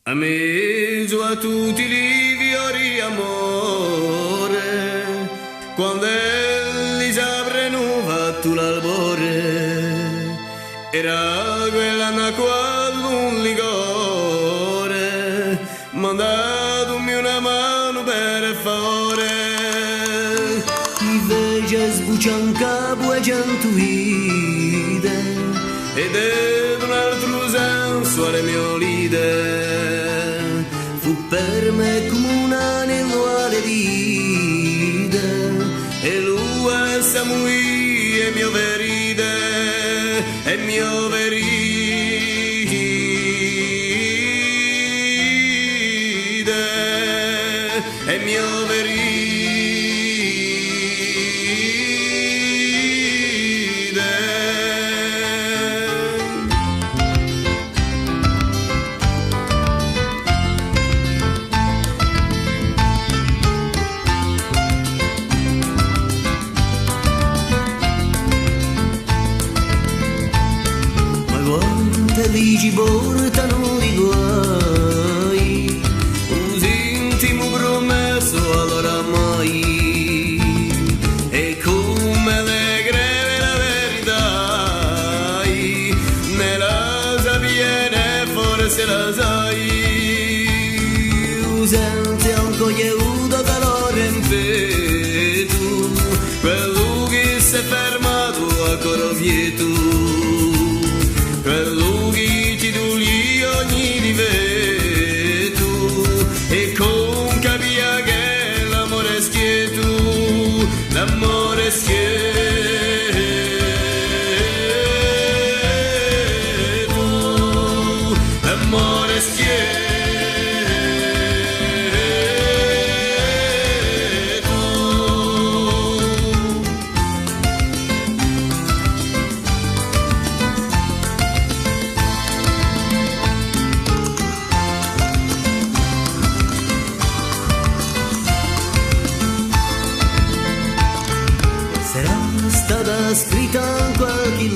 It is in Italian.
Amici a tutti i fiori amore, quando egli si aprono fatto l'albore, era quella na quale un liquore, mandatemi una mano per favore. Mi fece sbucciare in capo e cento vite, Ed è un altro senso alle mie lide. fu per me come un anello alle dita, E lui è Samui e mio veride, e mio veride, e mio veride. ma quante dici portano di guai, Un intimo promesso allora mai, e come le greve la verità, nella sapiene forse la sai. senti ancora aiuto calore in Vedo quello che si è fermato ancora vieto, quello che ti dugli ogni difetto, e con capia che l'amore è schieto, l'amore è schieto, l'amore è schieto. sarà stata scritta in qualche